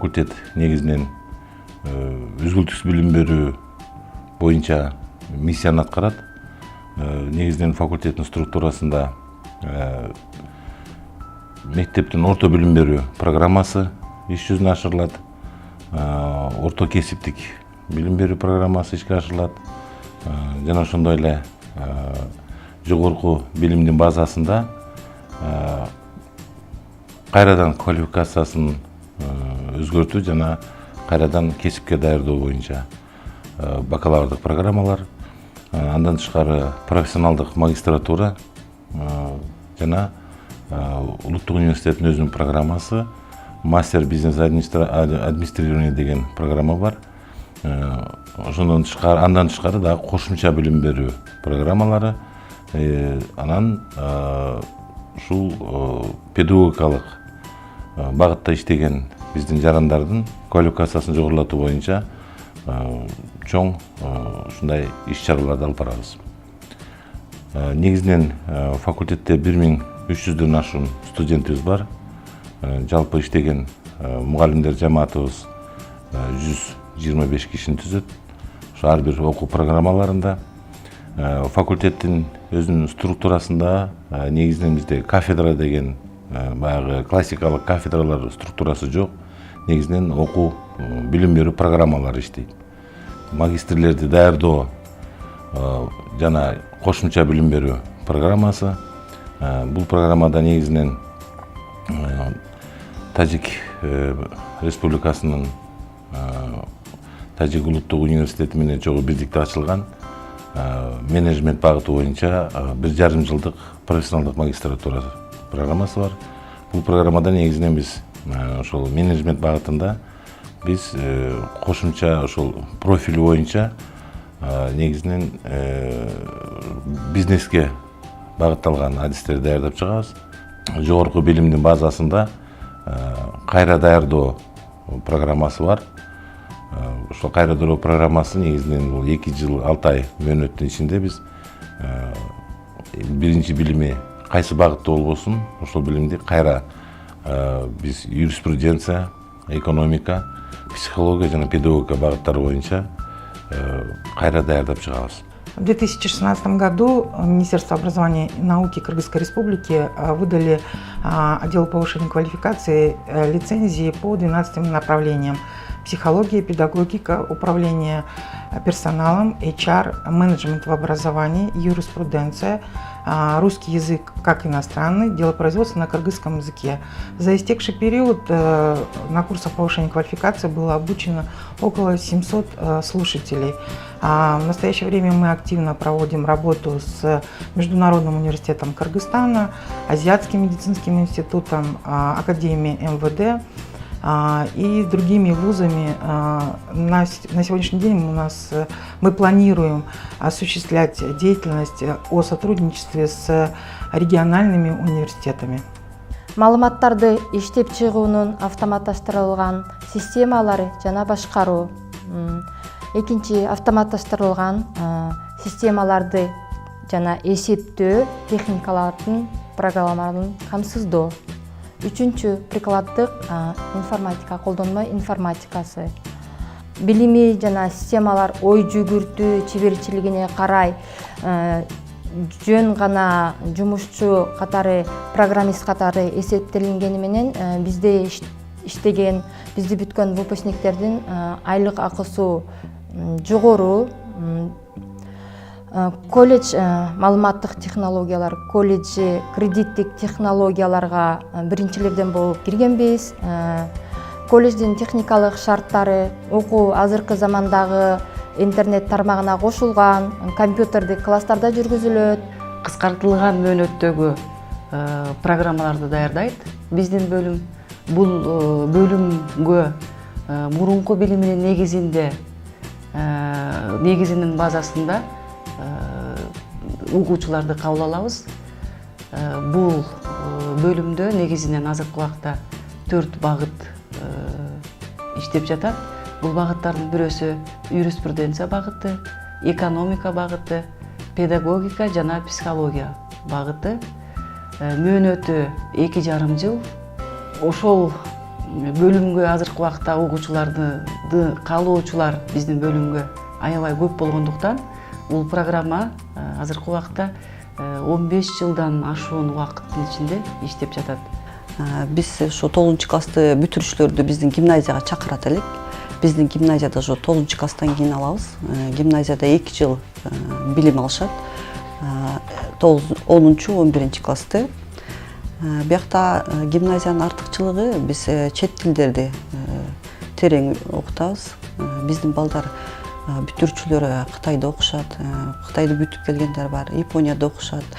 факультет негизинен үзгүлтүксүз билим берүү боюнча миссияны аткарат. Негизинен факультеттин структурасында мектептин орто билим берүү программасы иш жүзүнө ашырылат. Орто кесиптик билим берүү программасы ишке ашырылат. Жана ошондой эле жогорку билимдин базасында кайрадан квалификациясын өзгөртүү жана кайрадан кесипке даярдоо боюнча бакалаврдык программалар, андан тышкары профессионалдык магистратура жана Улуттук университеттин өзүнүн программасы мастер бизнес администрирование деген программа бар. Ошондон тышкары, андан тышкары дагы кошумча билим берүү программалары, анан ушул педагогикалык багытта иштеген биздин жарандардын квалификациясын жогорулатуу боюнча чоң ушундай иш-чараларды алып барабыз. Негизинен факультетте 1300дөн ашуун студентибиз бар. Жалпы иштеген мугалимдер жамаатыбыз 125 кишини түзөт. Ошо ар бир окуу программаларында факультеттин өзүнүн структурасында негизинен бизде кафедра деген баягы классикалык кафедралар структурасы жок. Негизинен окуу билим берүү программалары иштейт. Магистрлерди даярдоо жана кошумча билим берүү программасы. Бул программада негизинен Тажик Республикасынын Тажик улуттук университети менен чогуу бирдикте ачылган менеджмент багыты боюнча 1,5 жылдык профессионалдык магистратура программасы бар. Бул программада негизинен биз ошол менеджмент багытында биз кошумча ошол профиль боюнча негизинен бизнеске багытталган адистерди даярдап чыгабыз. Жогорку билимдин базасында кайра даярдоо программасы бар. Ошол кайра даярдоо программасы негизинен бул 2 жыл 6 ай мөөнөттүн ичинде биз биринчи билими кайсы багытта болбосун, ошол билимди кайра биз юриспруденция, экономика, психология жана педагогика багыттары боюнча кайра даярдап чыгабыз. В 2016 году Министерство образования и науки Кыргызской Республики выдали отделу повышения квалификации лицензии по 12 направлениям: психология, педагогика, управление персоналом, HR, менеджмент в образовании, юриспруденция, русский язык как иностранный, делопроизводство на кыргызском языке. За истекший период на курсах повышения квалификации было обучено около 700 слушателей. В настоящее время мы активно проводим работу с Международным университетом Кыргызстана, Азиатским медицинским институтом, Академией МВД и с другими вузами. На сегодняшний день мы планируем осуществлять деятельность о сотрудничестве с региональными университетами. Маалыматтарды иштеп чыгуунун автоматташтырылган системалары жана башкаруу. Экинчи, автоматташтырылган системаларды жана эсептөө техникалардын программаларын камсыздоо. Үчүнчү, прикладдык информатика, колдонмо информатикасы. Билими жана системалар ой жүгүртүү чеберчилигине карай жөн гана жумушчу катары, программист катары эсептелингени менен бизде иштеген, бизди бүткөн выпускниктердин айлык акысы жогору. Колледж маалыматтык технологиялар колледжи кредиттик технологияларга биринчилерден болуп киргенбиз. Колледждин техникалык шарттары окуу азыркы замандагы интернет тармагына кошулган, компьютердик класстарда жүргүзүлөт. Кыскартылган мөөнөттөгү программаларды даярдайт биздин бөлүм. Бул бөлүмгө мурунку билиминин негизинин базасында угуучуларды кабыл алабыз. Бул бөлүмдө негизинен азыркы убакта 4 багыт иштеп жатат. Бул багыттардын бирөөсү юриспруденция багыты, экономика багыты, педагогика жана психология багыты. Мөөнөтү 2,5 жыл. Ошол бөлүмгө азыркы убакта окуучуларды каалоочулар биздин бөлүмгө аябай көп болгондуктан бул программа азыркы убакта 15 жылдан ашуун убакыттын ичинде иштеп жатат. Биз ошо 9-классты бүтүрүүчүлөрдү биздин гимназияга чакырат элек. Биздин гимназияда ошо 9-класстан кийин алабыз. Гимназияда 2 жыл билим алышат. 10-11 классты. Биякта гимназиянын артыкчылыгы биз чет тилдерди терең окутабыз. Биздин балдар бүтүрүүчүлөр Кытайда окушат, Кытайды бүтүп келгендер бар, Японияда окушат,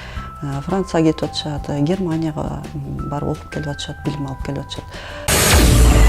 Францияга кетип атышат, Германияга барып окуп келип атышат, билим алып келип атышат.